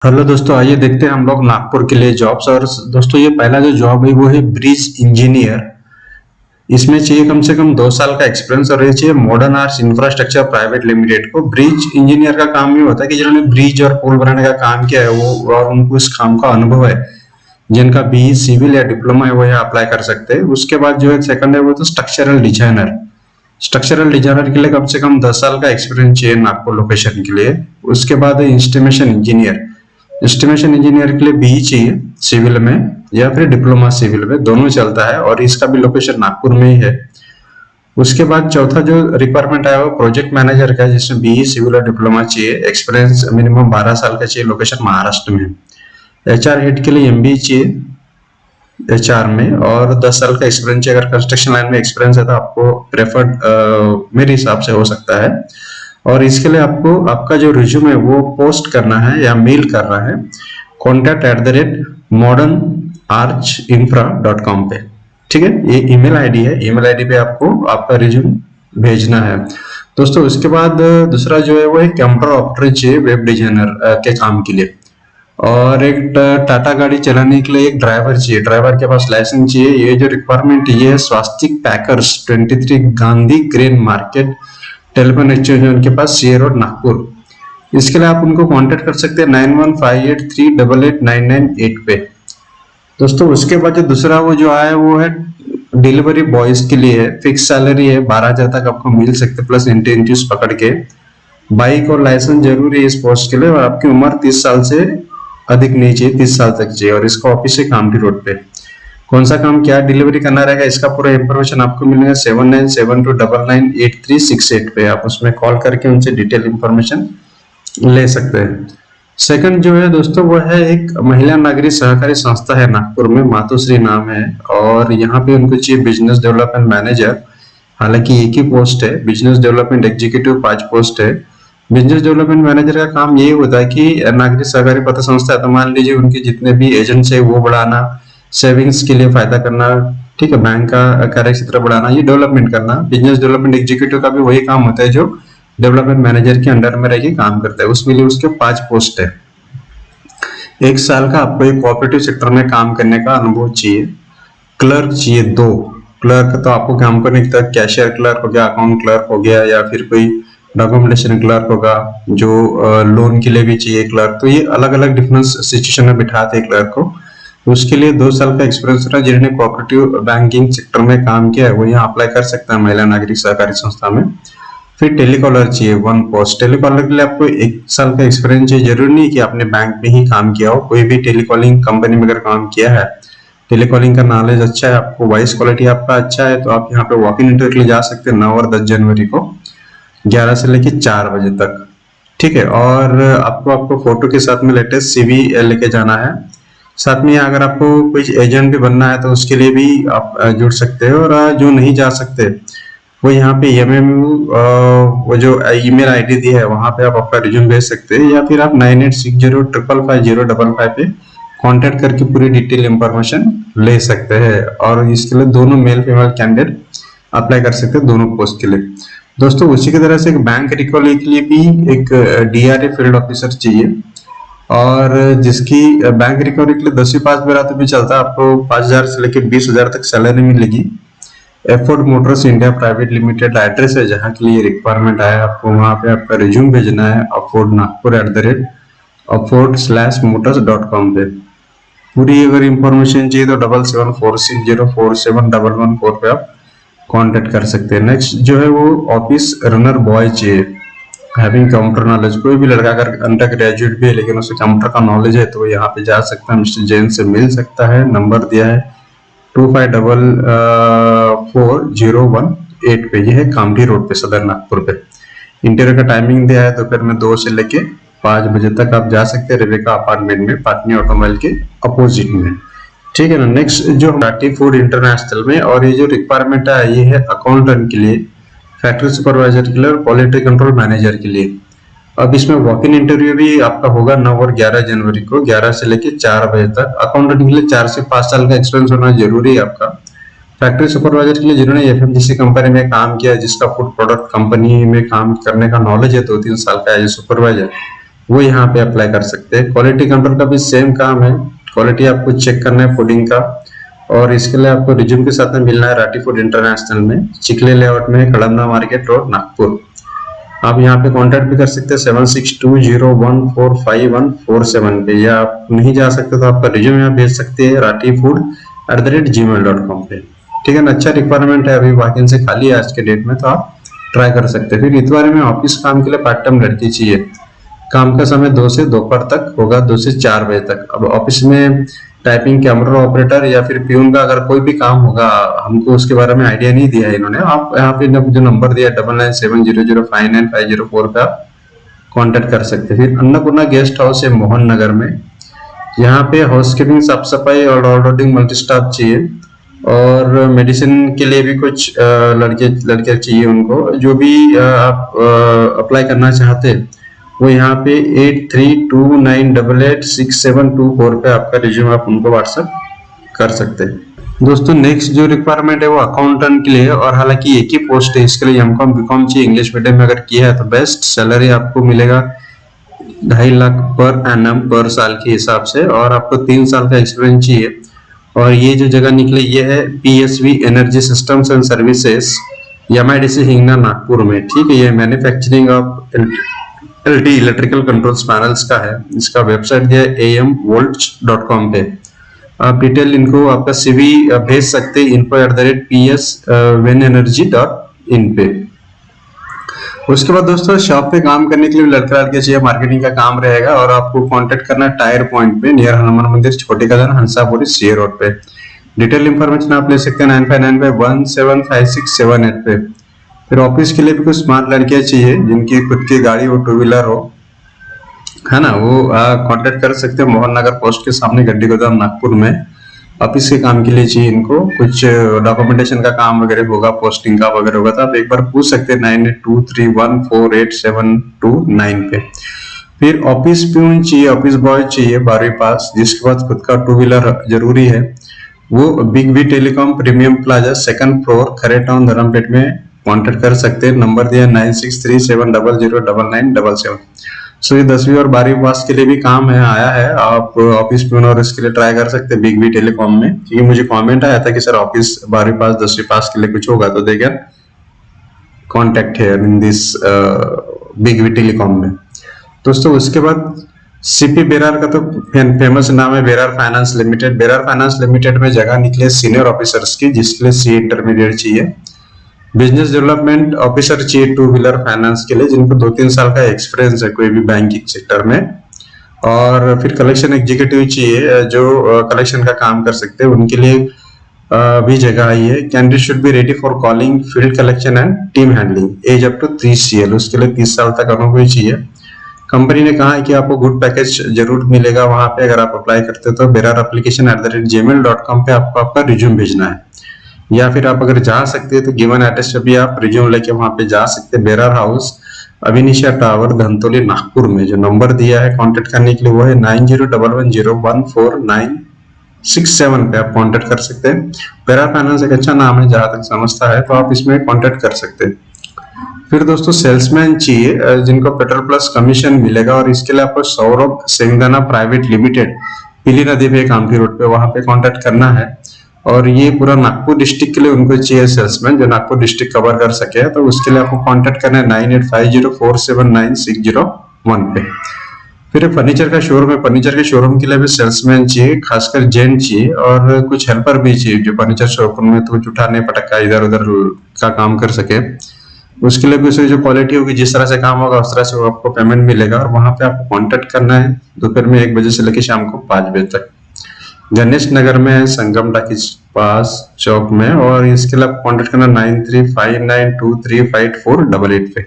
Hello दोस्तों, आइए देखते हैं हम लोग नागपुर के लिए जॉब्स। और दोस्तों, ये पहला जो जॉब है वो है ब्रिज इंजीनियर। इसमें चाहिए कम से कम 2 साल का एक्सपीरियंस और ये चाहिए modern arts infrastructure private limited को। ब्रिज इंजीनियर का काम ये होता है कि जिन्होंने ब्रिज और पुल बनाने का काम किया है वो और उनको इस काम का अनुभव है, जिनका बीई सिविल या डिप्लोमा है वो यहाँ अप्लाई कर सकते हैं। उसके बाद जो है सेकंड है वो तो स्ट्रक्चरल डिजाइनर। स्ट्रक्चरल डिजाइनर के लिए कम से कम 10 साल का एक्सपीरियंस चाहिए नागपुर लोकेशन के लिए। उसके बाद है इंस्टीमेशन इंजीनियर। एस्टिमेशन इंजीनियर के लिए बीई चाहिए सिविल में या फिर डिप्लोमा सिविल में, दोनों चलता है और इसका भी लोकेशन नागपुर में ही है। उसके बाद चौथा जो रिक्वायरमेंट आया वो प्रोजेक्ट मैनेजर का है, जिसमें बीई सिविल और डिप्लोमा चाहिए, एक्सपीरियंस मिनिमम 12 साल का चाहिए, लोकेशन महाराष्ट्र में। एचआर हेड के लिए एमबीए चाहिए एचआर में और 10 साल का एक्सपीरियंस चाहिए। अगर कंस्ट्रक्शन लाइन में एक्सपीरियंस है तो आपको प्रेफर्ड मेरे हिसाब से हो सकता है। और इसके लिए आपको आपका जो रिज्यूम है वो पोस्ट करना है या मेल करना है contact@modernarchinfra.com पे। ठीक है, ये ईमेल आईडी है, ईमेल आईडी पे आपको आपका रिज्यूम भेजना है दोस्तों। उसके बाद दूसरा जो है वो एक कंप्यूटर ऑपरेटर चाहिए वेब डिजाइनर के काम के लिए। और एक टाटा गाड़ी चलाने के लिए एक ड्राइवर चाहिए, ड्राइवर के पास लाइसेंस चाहिए। ये जो रिक्वायरमेंट ये है Swastik packers 23 Gandhi grain market, telephone exchange है उनके पास, सी रोड नागपुर। इसके लिए आप उनको कांटेक्ट कर सकते हैं 9158388998 पे दोस्तों। उसके बाद जो दूसरा वो जो आया वो है डिलीवरी बॉयज के लिए है। फिक्स सैलरी है, 12,000 तक आपको मिल सकते प्लस इंटेंटिव्स पकड़ के। बाइक और लाइसेंस जरूरी है इस पोस्ट के लिए और आपकी उम्र 30 साल से अधिक नहीं चाहिए, 30 साल तक चाहिए। और इसका ऑफिस है कामठी रोड पे। कौन सा काम क्या डिलीवरी करना रहेगा इसका पूरा इंफॉर्मेशन आपको मिलेगा 7972998368 पे। आप उसमें कॉल करके उनसे डिटेल इंफॉर्मेशन ले सकते हैं। सेकंड जो है दोस्तों वो है एक महिला नागरिक सहकारी संस्था है नागपुर में, मातोश्री नाम है। और यहाँ पे उनको चाहिए बिजनेस डेवलपमेंट मैनेजर। हालांकि एक ही पोस्ट है, बिजनेस डेवलपमेंट एग्जीक्यूटिव 5 पोस्ट है। बिजनेस डेवलपमेंट मैनेजर का काम यही होता है कि नागरिक सहकारी पत्र संस्था है तो मान लीजिए उनके जितने भी एजेंट्स है वो बढ़ाना, सेविंग्स के लिए फायदा करना, ठीक है, बैंक का कार्य क्षेत्र बढ़ाना, ये डेवलपमेंट करना। बिजनेस डेवलपमेंट एग्जीक्यूटिव का भी वही काम होता है जो डेवलपमेंट मैनेजर के अंडर में रह के काम करता है। उसके लिए उसके 5 पोस्ट है। 1 साल का आपको एक कोऑपरेटिव सेक्टर में काम करने का अनुभव चाहिए। क्लर्क चाहिए 2। क्लर्क तो आपको काम करने की तरह कैशियर क्लर्क हो गया, अकाउंट क्लर्क हो गया या फिर कोई डॉक्यूमेंटेशन क्लर्क होगा, जो लोन के लिए भी चाहिए क्लर्क। तो ये अलग अलग डिफरेंट सिचुएशन में बिठाते हैं क्लर्क को। उसके लिए 2 साल का एक्सपीरियंस रहा। जिन्होंने कोऑपरेटिव बैंकिंग सेक्टर में काम किया है वो यहाँ अप्लाई कर सकता है महिला नागरिक सहकारी संस्था में। फिर टेलीकॉलर चाहिए 1 पोस्ट। टेलीकॉलर के लिए आपको 1 साल का एक्सपीरियंस चाहिए। जरूरी नहीं कि आपने बैंक में ही काम किया हो, कोई भी टेलीकॉलिंग कंपनी में अगर काम किया है, टेलीकॉलिंग का नॉलेज अच्छा है, आपको वॉइस क्वालिटी आपका अच्छा है, तो आप यहाँ पे वॉक इन इंटरव्यू के लिए जा सकते हैं 9 और 10 जनवरी को 11 से लेके 4 बजे तक। ठीक है, और आपको आपको फोटो के साथ में लेटेस्ट सीवी लेके जाना है। साथ में अगर आपको कोई एजेंट भी बनना है तो उसके लिए भी आप जुड़ सकते हैं। और जो नहीं जा सकते वो यहाँ पे वो जो ईमेल आईडी दी है वहां पे आप आपका रिज्यूम भेज सकते हैं, या फिर आप 9860550555 पे कांटेक्ट करके पूरी डिटेल इंफॉर्मेशन ले सकते हैं। और इसके लिए दोनों मेल फीमेल कैंडिडेट अप्लाई कर सकते हैं दोनों पोस्ट के लिए दोस्तों। उसी की तरह से एक बैंक रिकवरी के लिए भी एक डीआरए फील्ड ऑफिसर चाहिए, और जिसकी बैंक रिकवरी के लिए 10वीं पास भी रहा तो भी चलता है। आपको 5,000 से लेकर 20,000 तक सैलरी मिलेगी। Afford Motors India private limited address है जहाँ के लिए रिक्वायरमेंट आया, आपको वहां पे आपका रिज्यूम भेजना है affordnagpur@afford/motors.com पे। पूरी अगर इंफॉर्मेशन चाहिए तो 7746047114 पे आप कांटेक्ट कर सकते हैं। नेक्स्ट जो है वो ऑफिस रनर बॉय चाहिए, हैविंग कंप्यूटर नॉलेज। कोई भी लड़का अगर अंडर ग्रेजुएट भी है लेकिन उसे कंप्यूटर का नॉलेज है तो यहाँ पे जा सकता है, मिस्टर जैन से मिल सकता है। नंबर दिया है 254401 पे। ये है कामठी रोड पे, सदर नागपुर पे। इंटरव्यू का टाइमिंग दिया है दोपहर में 2 से लेके 5 बजे तक आप जा सकते हैं रेवेका अपार्टमेंट में, पाटनी ऑटोमोबाइल के अपोजिट में। ठीक है ना। नेक्स्ट जो टाटी फूड इंटरनेशनल में, और ये जो रिक्वायरमेंट है ये है अकाउंटेंट के लिए, फैक्ट्री सुपरवाइजर के लिए और क्वालिटी कंट्रोल मैनेजर के लिए। अब इसमें वॉक इन इंटरव्यू भी आपका होगा 9 और 11 जनवरी को 11 से लेके 4 बजे तक। अकाउंटेंट के लिए 4 से 5 साल का एक्सपीरियंस होना जरूरी है आपका। फैक्ट्री सुपरवाइजर के लिए जिन्होंने एफएमजीसी कंपनी में काम किया, जिसका फूड प्रोडक्ट कंपनी में काम करने का नॉलेज है 2-3 साल का एज ए सुपरवाइजर, वो यहाँ पे अप्लाई कर सकते हैं। क्वालिटी कंट्रोल का भी सेम काम है, क्वालिटी आपको चेक करना है फूडिंग का, और इसके लिए आपको रिज्यूम के साथ में मिलना है राठी फूड इंटरनेशनल में, चिखले लेआउट में, कड़मना मार्केट रोड, नागपुर। आप यहाँ पे कांटेक्ट भी कर सकते हैं 7620145147 पे, या आप नहीं जा सकते तो आपका रिज्यूम यहाँ भेज सकते हैं ratifood@gmail.com पे। ठीक है ना, अच्छा रिक्वायरमेंट है, अभी वैकेंसी खाली है आज के डेट में, तो आप ट्राई कर सकते हैं। फिर इतवार में ऑफिस काम के लिए पार्ट टाइम लड़की चाहिए। काम का समय 2 से दोपहर तक होगा, 2 से 4 बजे तक। अब ऑफिस में टाइपिंग, कैमरा ऑपरेटर या फिर प्यून का अगर कोई भी काम होगा, हमको उसके बारे में आइडिया नहीं दिया है इन्होंने। आप यहाँ पे जो नंबर दिया 9970059504 पे आप कांटेक्ट कर सकते हैं। फिर अन्नपूर्णा गेस्ट हाउस है मोहन नगर में, यहाँ पे हाउसकीपिंग, साफ सफाई और ऑलराउंडिंग मल्टी स्टाफ चाहिए, और मेडिसिन के लिए भी कुछ लड़के चाहिए उनको। जो भी आप अप्लाई करना चाहते हैं वो यहाँ पे 8329886724 पे आपका रिज्यूम आप उनको व्हाट्सएप कर सकते हैं। दोस्तों नेक्स्ट जो रिक्वायरमेंट है वो अकाउंटेंट के लिए, और हालांकि एक ही पोस्ट है, इसके लिए एमकॉम बीकॉम चाहिए, इंग्लिश मीडियम में अगर किया है तो बेस्ट। सैलरी आपको मिलेगा 2.5 लाख पर एनम पर साल के हिसाब से, और आपको 3 साल का एक्सपीरियंस चाहिए। और ये जो जगह निकली ये है PSV energy systems and services, MIDC Hingna, Nagpur में। ठीक है, ये manufacturing of LT electrical controls panels का है। इसका वेबसाइट दिया है amvolts.com पे। आप डिटेल इनको आपका CV भेज सकते हैं info@pswinenergy.in पे। उसके बाद दोस्तों शॉप पे काम करने के लिए लड़का लड़के चाहिए, मार्केटिंग का काम रहेगा, और आपको कांटेक्ट करना है टायर पॉइंट पे, नियर हनुमान मंदिर, छोटे कदन, हंसापुरी, सी रोड पे। डिटेल इंफॉर्मेशन आप ले सकते हैं 9595175678 पे। फिर ऑफिस के लिए भी कुछ स्मार्ट लड़कियां चाहिए जिनकी खुद की गाड़ी हो, 2 व्हीलर हो, है ना, वो कांटेक्ट कर सकते हैं मोहन नगर पोस्ट के सामने, गड्डी गोदाम, नागपुर में। ऑफिस के काम के लिए चाहिए इनको, कुछ डॉक्यूमेंटेशन का काम वगैरह होगा, पोस्टिंग का वगैरह होगा, तो आप एक बार पूछ सकते हैं 9823148729 पे। फिर ऑफिस प्यून चाहिए, ऑफिस बॉय चाहिए 12वीं पास, जिसके पास खुद का 2 व्हीलर जरूरी है। वो big V telecom premium plaza, 2nd floor, Khare town, Dharampeth में कांटेक्ट कर सकते हैं। नंबर दिया 9637009977। सो ये 10वीं और 12वीं पास के लिए भी काम है, आया है। आप ऑफिस प्यून और इसके लिए ट्राई कर सकते हैं बिग वी टेलीकॉम में, क्योंकि मुझे कमेंट आया था कि सर ऑफिस 12वीं पास 10वीं पास के लिए कुछ होगा तो they can contact here in this big V telecom में। दोस्तों उसके बाद CP बेरार का तो फेमस नाम है, Berar finance limited. Berar finance limited में जगह निकले सीनियर ऑफिसर्स की, जिसके लिए C इंटरमीडिएट चाहिए। बिजनेस डेवलपमेंट ऑफिसर चाहिए 2 व्हीलर फाइनेंस के लिए, जिनको 2-3 साल का एक्सपीरियंस है कोई भी बैंकिंग सेक्टर में। और फिर कलेक्शन एग्जीक्यूटिव चाहिए जो कलेक्शन का काम कर सकते हैं, उनके लिए भी जगह आई है। Candidate should be ready for calling, field collection and team handling, age up to 30 CL, उसके लिए 30 साल तक अनुभव चाहिए। कंपनी ने कहा है कि आपको गुड पैकेज जरूर मिलेगा वहां पे अगर आप अप्लाई करते हो तो। berarapplication@gmail.com पे आपको आपका रिज्यूम भेजना है, या फिर आप अगर जा सकते हैं तो गिवन एड्रेस पे भी आप रिज्यूम लेके वहां पे जा सकते हैं। बेरार हाउस, अभिनिशा टावर, धनतोली, नागपुर में। जो नंबर दिया है कांटेक्ट करने के लिए वो है 9011014967 पे आप कांटेक्ट कर सकते हैं। बेरार फाइनेंस एक अच्छा नाम है जहां तक समझता है, तो आप इसमें कांटेक्ट कर सकते हैं। फिर दोस्तों सेल्समैन चाहिए जिनको पेट्रोल प्लस कमीशन मिलेगा, और इसके लिए आपको सौरभ सिंगदाना प्राइवेट लिमिटेड, पीली नदी पे, कामठी रोड पे, वहां पे कांटेक्ट करना है। और ये पूरा नागपुर डिस्ट्रिक्ट के लिए उनको चाहिए सेल्समैन जो नागपुर डिस्ट्रिक्ट कवर कर सके, तो उसके लिए आपको कांटेक्ट करना है 9850479601 पे। फिर फर्नीचर का शोरूम है, फर्नीचर के शोरूम के लिए भी सेल्समैन चाहिए, खासकर जेंट चाहिए, और कुछ हेल्पर भी चाहिए जो फर्नीचर शोरूम में तो कुछ उठाने पटका इधर उधर का काम कर सके। उसके लिए भी उसकी जो क्वालिटी होगी, जिस तरह से काम होगा उस तरह से आपको पेमेंट मिलेगा। और वहां पे आपको कांटेक्ट करना है दोपहर में 1 बजे से लेकर शाम को 5 बजे तक। गणेश नगर में है, संगम टाकीज पास चौक में, और इसके लिए आप कांटेक्ट करना 9359235488 पे।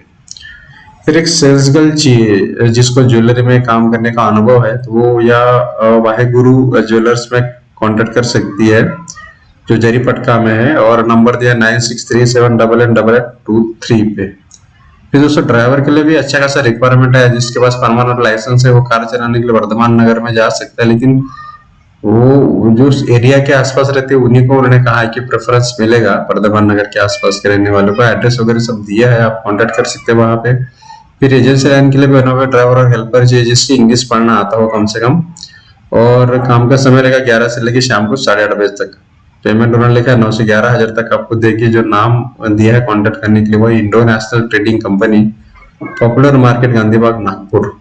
फिर एक सेल्स गर्ल चाहिए जिसको ज्वेलरी में काम करने का अनुभव है, तो वो या वाहेगुरु ज्वेलर्स में कांटेक्ट कर सकती है जो जरीपटका में है, और नंबर दिया 9637888823 पे। फिर दोस्तों ड्राइवर के लिए भी अच्छा खासा रिक्वायरमेंट है, जिसके पास परमानेंट लाइसेंस है वो कार चलाने के लिए वर्धमान नगर में जा सकता है, लेकिन वो जो एरिया के आसपास रहते हैं उन्हीं को उन्होंने कहा है कि प्रेफरेंस मिलेगा वर्धमान नगर के आसपास के रहने वालों को। एड्रेस वगैरह सब दिया है, आप कांटेक्ट कर सकते हैं वहां पे। फिर एजेंसी लाइन के लिए भी बना हुआ ड्राइवर और हेल्पर चाहिए जिसकी इंग्लिश पढ़ना आता हो कम से कम। और काम का समय रहेगा 11 से लेकर शाम को 8:30 बजे तक। पेमेंट उन्होंने लिखा है 9 से 11 हजार तक। आपको देखिए जो नाम दिया है कॉन्टेक्ट करने के लिए वो Indo national trading company, popular market, Gandhibagh, Nagpur.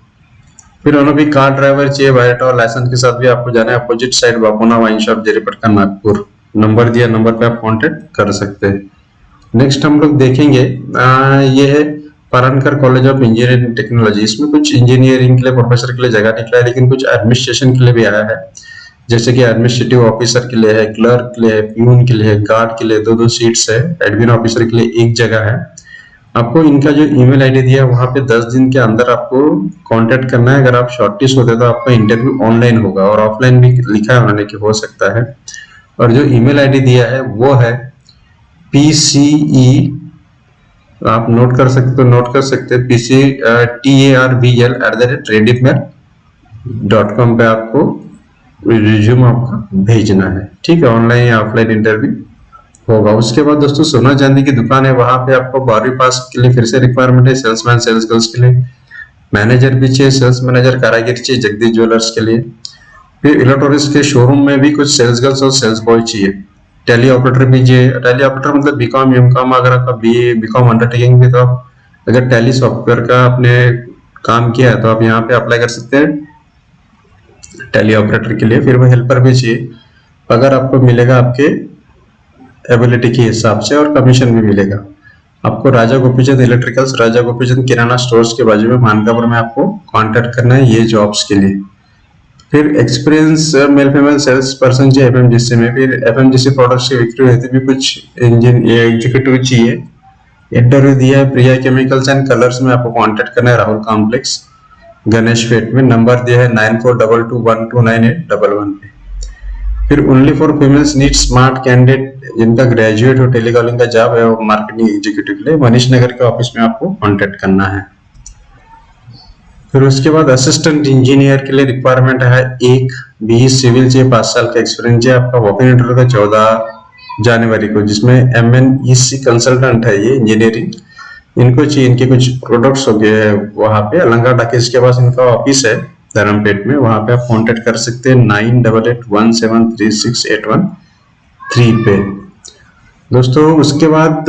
फिर उन्होंने भी कार ड्राइवर चाहिए बायोडाटा और लाइसेंस के साथ भी आपको जाना है opposite side Bapuna wine shop, Jaripatka, Nagpur. Number दिया, नंबर पे आप कांटेक्ट कर सकते हैं। नेक्स्ट हम लोग देखेंगे ये है पारनकर कॉलेज ऑफ इंजीनियरिंग टेक्नोलॉजी। इसमें कुछ इंजीनियरिंग के लिए प्रोफेसर के लिए जगह निकला है, लेकिन कुछ एडमिनिस्ट्रेशन के लिए भी आया है, जैसे कि एडमिनिस्ट्रेटिव ऑफिसर के लिए है, क्लर्क के लिए है, प्यून के लिए है, गार्ड के लिए 2-2 सीट्स है, एडमिन ऑफिसर के लिए 1 जगह है। आपको इनका जो ईमेल आईडी दिया है वहां पे 10 दिन के अंदर आपको कांटेक्ट करना है। अगर आप शॉर्टलिस्ट होते तो आपका इंटरव्यू ऑनलाइन होगा, और ऑफलाइन भी लिखा है उन्होंने कि हो सकता है। और जो ईमेल आईडी दिया है वो है PCE, आप नोट कर सकते हैं PCTARVL@redipmail.com पे आपको रिज्यूम आपका भेजना है, ठीक है। ऑनलाइन या ऑफलाइन इंटरव्यू होगा। उसके बाद दोस्तों सोना चांदी की दुकान है, वहां पे आपको 12वीं पास के लिए फिर से रिक्वायरमेंट है, सेल्समैन सेल्स गर्ल्स के लिए, मैनेजर भी चाहिए, सेल्स मैनेजर कारागिर चाहिए जगदीश ज्वेलर्स के लिए। फिर इलेक्ट्रॉनिक्स के शोरूम में भी कुछ सेल्स गर्ल्स और सेल्स बॉय चाहिए। टैली ऑपरेटर भी चाहिए। टैली ऑपरेटर मतलब बीकॉम एमकॉम, अगर आपका BA बीकॉम अंडरटेकिंग भी, तो आप अगर टैली सॉफ्टवेयर का आपने काम किया है तो आप यहाँ पे अप्लाई कर सकते हैं टैली ऑपरेटर के लिए। फिर वो हेल्पर भी चाहिए, अगर आपको मिलेगा आपके एबिलिटी के हिसाब से, और कमीशन भी मिलेगा आपको। राजा गोपीचंद इलेक्ट्रिकल्स, राजा गोपीचंद किराना स्टोर्स के बाजू में मानकापुर में आपको कांटेक्ट करना है ये जॉब्स के लिए। फिर experience male female sales person चाहिए FMGC में। फिर FMGC प्रोडक्ट्स की बिक्री होती भी कुछ एग्जीक्यूटिव चाहिए। इंटरव्यू दिया है प्रिया केमिकल्स एंड कलर्स में, आपको कांटेक्ट करना है राहुल कॉम्प्लेक्स, गणेश पेट में। नंबर दिया है 9422129811 पे। फिर only for females need smart candidate जिनका ग्रेजुएट हो, टेलीकॉलिंग का जॉब है और मार्केटिंग एग्जीक्यूटिव के लिए मनीष नगर के ऑफिस में आपको कांटेक्ट करना है। फिर उसके बाद असिस्टेंट इंजीनियर के लिए रिक्वायरमेंट है 1 BE सिविल चाहिए, 5 साल का एक्सपीरियंस चाहिए। आपका वॉक इन इंटरव्यू का 14 जनवरी को, जिसमें MNEC कंसल्टेंट है ये इंजीनियरिंग, इनको चाहिए। इनके कुछ प्रोडक्ट्स हो गए हैं वहां पे अलंगा टाकीज के पास इनका ऑफिस है धर्मपेट में, वहां पे आप कांटेक्ट कर सकते हैं 9881736813 पे। दोस्तों उसके बाद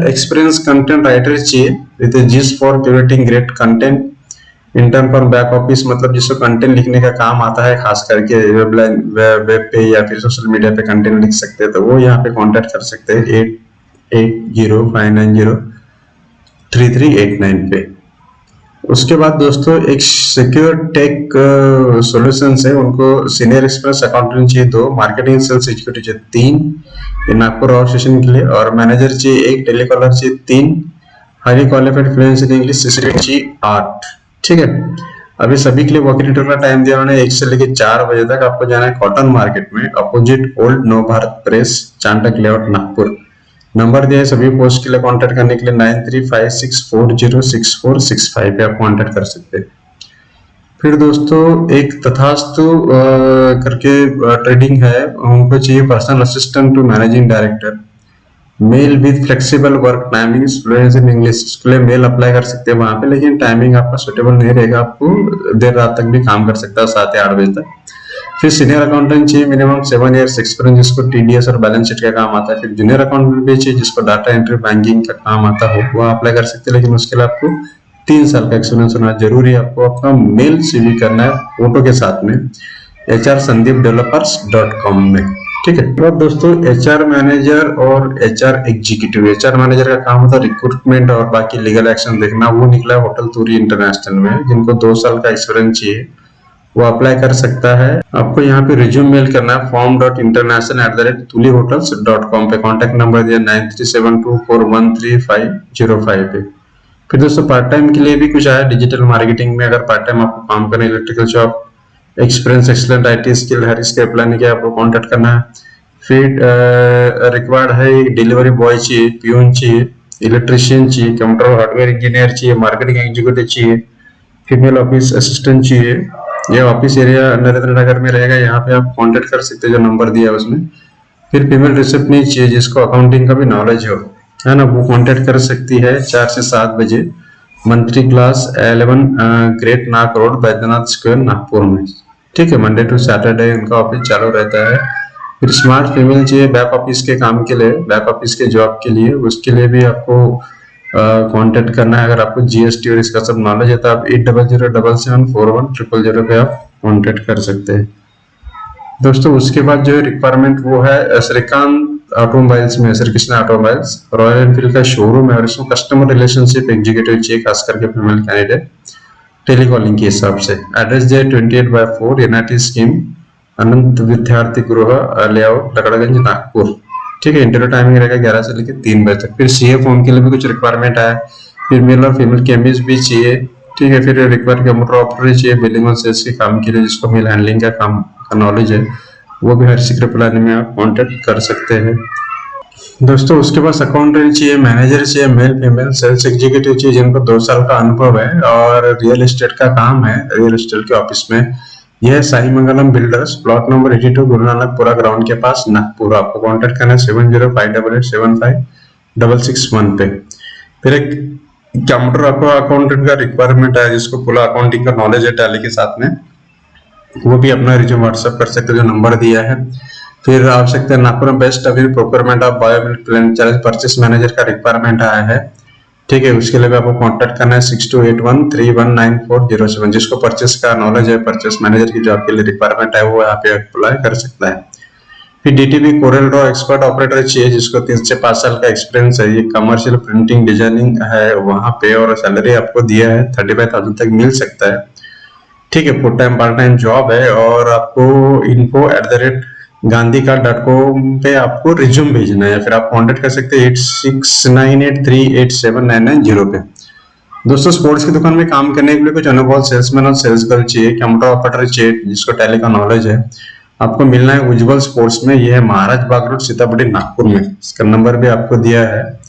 एक्सपीरियंस कंटेंट राइटर चाहिए विद जिस for curating great content, intern for back office, मतलब जिसको कंटेंट लिखने का काम आता है, खास करके वेब पे या फिर सोशल मीडिया पे कंटेंट लिख सकते हैं, तो वो यहाँ पे कांटेक्ट कर सकते हैं 8805903389 पे। उसके बाद दोस्तों एक सिक्योर टेक सॉल्यूशंस है, उनको सीनियर एक्सप्रेस अकाउंटेंट चाहिए 2, मार्केटिंग सेल्स एग्जीक्यूटिव चाहिए 3 नागपुर और स्टेशन के लिए, और मैनेजर चाहिए 1, टेलीकॉलर चाहिए 3, highly qualified fluency in English चाहिए 8, ठीक है। अभी सभी के लिए वॉक इन इंटरव्यू का टाइम दिया उन्होंने 1 से लेकर 4 बजे तक। आपको जाना है कॉटन मार्केट में opposite old Nav Bharat press, चांटक लेआउट, नागपुर। नंबर दिया है सभी पोस्ट के लिए कांटेक्ट करने के लिए 9356406465 पे आप कांटेक्ट कर सकते हैं। फिर दोस्तों एक तथास्तु करके ट्रेडिंग है, उनको चाहिए personal assistant to managing director, male with flexible work timing, fluency in English. इसके लिए मेल अप्लाई कर सकते हैं वहां पे, लेकिन टाइमिंग आपका सुटेबल नहीं रहेगा, आपको देर रात तक भी काम कर सकता है 7 या 8 बजे तक। फिर सीनियर अकाउंटेंट चाहिए मिनिमम 7 इयर्स एक्सपीरियंस, जिसको TDS और बैलेंस शीट का काम आता है। फिर जूनियर अकाउंटेंट भी चाहिए जिसको डाटा एंट्री बैंकिंग का काम आता हो, वो अप्लाई कर सकते हैं, लेकिन उसके लिए आपको 3 साल का एक्सपीरियंस होना जरूरी है। आपको अपना मेल CV करना है फोटो के साथ में hrsandeepdevelopers.com में, ठीक है। तो दोस्तों HR मैनेजर और HR एग्जीक्यूटिव, HR मैनेजर का काम होता है रिक्रूटमेंट और बाकी लीगल एक्शन देखना, वो निकला है होटल तूरी इंटरनेशनल में, जिनको 2 साल का एक्सपीरियंस चाहिए वो अप्लाई कर सकता है। आपको यहाँ पे रिज्यूम मेल करना है form.international@tulihotels.com पे। कॉन्टेक्ट नंबर दिया 9372413505 पे। फिर दोस्तों पार्ट टाइम के लिए भी कुछ आया डिजिटल मार्केटिंग में, अगर पार्ट टाइम आपको काम करना है, electrical shop, experience, excellent IT skill, हर इसके अप्लाई नहीं किया आपको कांटेक्ट करना है। फिर रिक्वायर्ड है डिलीवरी बॉय चाहिए, प्यून चाहिए, इलेक्ट्रिशियन चाहिए, कंप्यूटर हार्डवेयर इंजीनियर चाहिए, मार्केटिंग एग्जीक्यूटिव चाहिए, फीमेल ऑफिस असिस्टेंट चाहिए। ये ऑफिस एरिया नरेंद्र नगर में रहेगा, यहाँ पे आप कांटेक्ट कर सकते हैं जो नंबर दिया है उसमें। फिर फीमेल रिसेप्शनिस्ट चाहिए जिसको अकाउंटिंग का भी नॉलेज हो, है ना, वो कांटेक्ट कर सकती है 4 से 7 बजे। मंथली क्लास 11 ग्रेट नाग रोड बैद्यनाथ स्क्वायर नागपुर में। ठीक है, मंडे टू सैटरडे उनका ऑफिस चालू रहता है। फिर स्मार्ट फीमेल चाहिए बैक ऑफिस के काम के लिए, बैक ऑफिस के जॉब के लिए, उसके लिए भी आपको कांटेक्ट करना है। अगर आपको जीएसटी और इसका सब नॉलेज है तो आप 8007741000 पे आप कांटेक्ट कर सकते हैं दोस्तों। उसके बाद जो रिक्वायरमेंट वो है श्रीकांत ऑटोमोबाइल्स में, Shri Krishna automobiles royal Enfield का शोरूम है और इसमें कस्टमर रिलेशनशिप एग्जीक्यूटिव चाहिए, खास करके फीमेल कैंडिडेट टेलीकॉलिंग के हिसाब से। एड्रेस जो 28/4 एनआईटी स्कीम, अनंत विद्यार्थी गृह लेआउट, लकड़गंज, नागपुर। ठीक है, इंटरव्यू टाइमिंग रहेगा 11 से लेकर 3 बजे तक। फिर सीए फॉर्म के लिए भी कुछ रिक्वायरमेंट है, फिर मेल और फीमेल केमिस्ट भी चाहिए। ठीक है, फिर रिक्वायर कंप्यूटर ऑपरेटर चाहिए बिलिंग और सेल्स के काम के लिए, जिसको मेल हैंडलिंग का काम का नॉलेज है, वो भी हर सीक्रेट प्लान में आप कॉन्टेक्ट कर सकते हैं दोस्तों। उसके पास अकाउंटेंट चाहिए, मैनेजर चाहिए, मेल फीमेल, सेल्स एग्जीक्यूटिव चाहिए जिनको 2 साल का अनुभव है और रियल एस्टेट का काम है, रियल एस्टेट के ऑफिस में। यह साई मंगलम बिल्डर्स, प्लॉट नंबर 82 गुरु नानकपुरा ग्राउंड के पास नागपुर। आपको कांटेक्ट करना है 7058875661 पे। फिर एक कंप्यूटर अकाउंटेंट का रिक्वायरमेंट है जिसको पूरा अकाउंटिंग का नॉलेज है टैली के साथ में, वो भी अपना रिज्यूम व्हाट्सएप कर सकते हैं जो नंबर दिया है। फिर आवश्यकता है नागपुर में बेस्ट अभी procurement of bio milk plan purchase manager का रिक्वायरमेंट आया है। ठीक है, उसके लिए भी आपको कांटेक्ट करना है 6281319407। जिसको परचेस का नॉलेज है, परचेस मैनेजर की जॉब के लिए रिक्वायरमेंट है, वो यहाँ पे अप्लाई कर सकता है। फिर डीटीबी कोरल ड्रॉ एक्सपर्ट ऑपरेटर चाहिए जिसको 3 से 5 साल का एक्सपीरियंस है। ये कमर्शियल प्रिंटिंग डिजाइनिंग है वहां पे, और सैलरी आपको दिया है 35,000 तक मिल सकता है। ठीक है, full time part time job है और आपको info@gandhicard.com पे आपको रिज्यूम भेजना है, फिर आप कांटेक्ट कर सकते हैं 8698387990 पे। दोस्तों, स्पोर्ट्स की दुकान में काम करने के लिए कुछ अनुभव सेल्समैन और सेल्स गर्ल चाहिए, कंप्यूटर ऑपरेटर चाहिए जिसको टैली का नॉलेज है। आपको मिलना है उज्जवल स्पोर्ट्स में, यह है महाराज बाग रोड सीतापुर नागपुर में। इसका नंबर भी आपको दिया है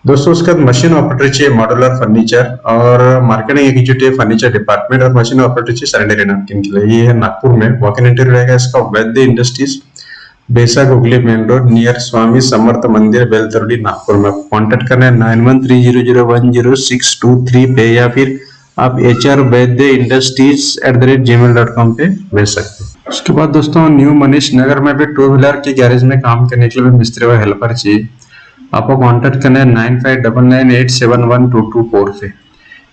दोस्तों। उसके बाद मशीन ऑपरेटर चाहिए मॉड्यूलर फर्नीचर और मार्केटिंग एग्जीक्यूटिव फर्नीचर डिपार्टमेंट, और मशीन ऑपरेटर चाहिए सैनिटरी नैपकिन के लिए। ये है नागपुर में, वॉक इन इंटरव्यू रहेगा इसका वैद्य इंडस्ट्रीज, बेसा गुगली main road near Swami Samarth मंदिर, बेलतरडी, नागपुर में। कॉन्टेक्ट करना है 9130010623 पे, या फिर आप hr@vaidyindustries@gmail.com पे भेज सकते हैं। उसके बाद दोस्तों न्यू मनीष नगर में भी 2 व्हीलर के गैरेज में काम करने के लिए मिस्त्री और हेल्पर चाहिए। आपको कांटेक्ट करना है 9599871224 पे।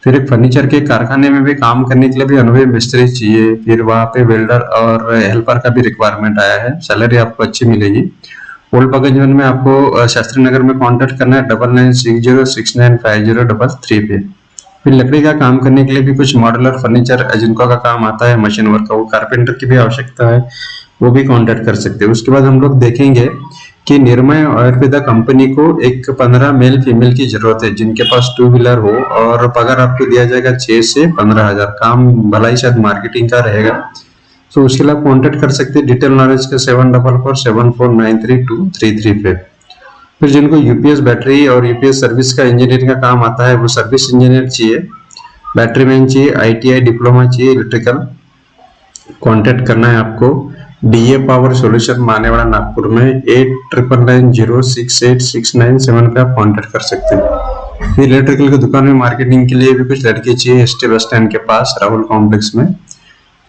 फिर एक फर्नीचर के कारखाने में भी काम करने के लिए भी अनुभवी मिस्त्री चाहिए, फिर वहाँ पे वेल्डर और हेल्पर का भी रिक्वायरमेंट आया है। सैलरी आपको अच्छी मिलेगी। ओल्ड बगंजवन में आपको शास्त्री नगर में कांटेक्ट करना है 9960695033 पे। फिर लकड़ी का काम करने के लिए भी कुछ मॉड्यूलर फर्नीचर जिनको का काम आता है, मशीन वर्क का, वो कारपेंटर की भी आवश्यकता है, वो भी कांटेक्ट कर सकते हैं। उसके बाद हम लोग देखेंगे कि निर्मय आयुर्वेदा कंपनी को एक 15 मेल फीमेल की जरूरत है जिनके पास 2 व्हीलर हो, और पगार आपको दिया जाएगा 6 से 15,000। काम भलाई शायद मार्केटिंग का रहेगा, तो उसके लिए आप कॉन्टेक्ट कर सकते हैं डिटेल नॉलेज के 7447493233 पे। फिर जिनको यूपीएस बैटरी और यूपीएस सर्विस का इंजीनियरिंग का काम आता है, वो सर्विस इंजीनियर चाहिए, बैटरी मैन चाहिए, आईटीआई डिप्लोमा चाहिए इलेक्ट्रिकल। कॉन्टेक्ट करना है आपको DA power solution Manewada Nagpur में 8990686967 पे आप कांटेक्ट कर सकते हैं। फिर इलेक्ट्रिकल की दुकान में मार्केटिंग के लिए भी कुछ लड़के चाहिए एसटी बस स्टैंड के पास राहुल कॉम्प्लेक्स में।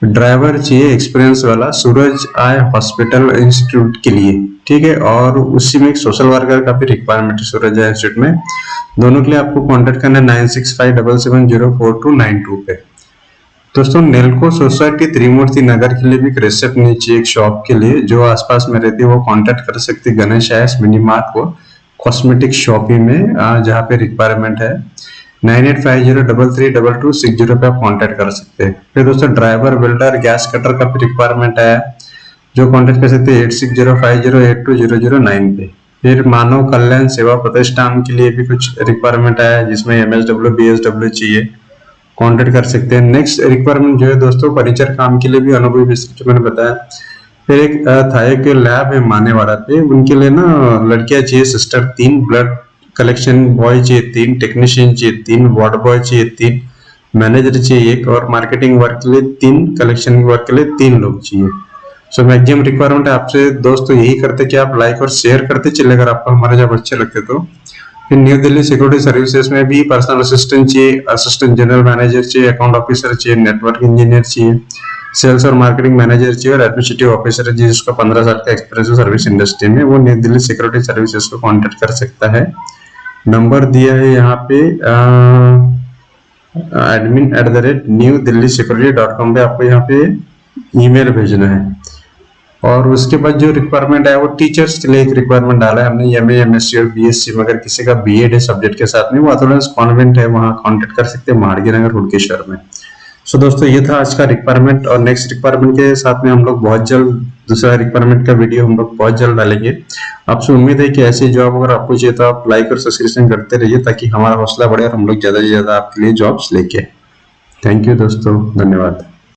ड्राइवर चाहिए एक्सपीरियंस वाला सूरज आई हॉस्पिटल इंस्टीट्यूट के लिए। ठीक है, और उसी में एक सोशल वर्कर का भी रिक्वायरमेंट है सूरज आई इंस्टीट्यूट में। दोनों के लिए आपको कांटेक्ट करना है 9657704292 पे। दोस्तों नेल्को सोसाइटी त्रिमूर्ति नगर के लिए भी एक रिसेप्ट नीचे एक शॉप के लिए जो आसपास में रहती है वो कांटेक्ट कर सकती है गणेश आयस मिनी मार्ट को कॉस्मेटिक शॉपिंग में, जहाँ पे रिक्वायरमेंट है 9850332260 पे आप कांटेक्ट कर सकते हैं। फिर दोस्तों ड्राइवर वेल्डर गैस कटर का भी रिक्वायरमेंट है जो कांटेक्ट कर सकते हैं 8605082009 पे। फिर मानव कल्याण सेवा प्रतिष्ठान के लिए भी कुछ रिक्वायरमेंट है जिसमें MSW BSW चाहिए, कांटेक्ट कर सकते हैं। नेक्स्ट रिक्वायरमेंट जो है दोस्तों फर्नीचर काम के लिए भी अनुभवी मिस्त्री जो मैंने बताया। फिर एक थाई के लैब है मानेवाड़ा पे, उनके लिए ना लड़कियां चाहिए सिस्टर 3, ब्लड कलेक्शन बॉय चाहिए 3, टेक्नीशियन चाहिए 3, वार्ड बॉय चाहिए 3, मैनेजर चाहिए 1, और मार्केटिंग वर्क के लिए 3, कलेक्शन वर्क के लिए 3 लोग चाहिए। सो मैक्सिमम रिक्वायरमेंट है आपसे दोस्तों यही करते कि आप लाइक और शेयर करते चले अगर आपको हमारे जब अच्छे लगते तो। फिर न्यू दिल्ली सिक्योरिटी सर्विसेज में भी पर्सनल असिस्टेंट चाहिए, असिस्टेंट जनरल मैनेजर चाहिए, अकाउंट ऑफिसर चाहिए, नेटवर्क इंजीनियर चाहिए, सेल्स और मार्केटिंग मैनेजर चाहिए और एडमिनिस्ट्रेटिव ऑफिसर जिसका 15 साल का एक्सपीरियंस है सर्विस इंडस्ट्री में, वो न्यू दिल्ली सिक्योरिटी सर्विसेज को कॉन्टेक्ट कर सकता है। नंबर दिया है यहाँ पे admin@newdelhiSecurity.com पे आपको यहाँ पे ईमेल भेजना है। और उसके बाद जो रिक्वायरमेंट है वो टीचर्स के लिए एक रिक्वायरमेंट डाला है हमने, एमए, एमएससी और बीएससी में अगर किसी का बीएड है सब्जेक्ट के साथ में, वो अथर्वैंस कॉन्वेंट है वहाँ कांटेक्ट कर सकते हैं माड़गी नगर हुडकेश्वर में। सो दोस्तों ये था आज का रिक्वायरमेंट, और नेक्स्ट रिक्वायरमेंट के साथ में हम लोग बहुत जल्द दूसरा रिक्वायरमेंट का वीडियो हम लोग बहुत जल्द डालेंगे। आपसे उम्मीद है कि ऐसी जॉब अगर आपको चाहिए तो आप लाइक और सब्सक्रिप्शन करते रहिए ताकि हमारा हौसला बढ़े और हम लोग ज्यादा से ज्यादा आपके लिए जॉब्स लेके। थैंक यू दोस्तों, धन्यवाद।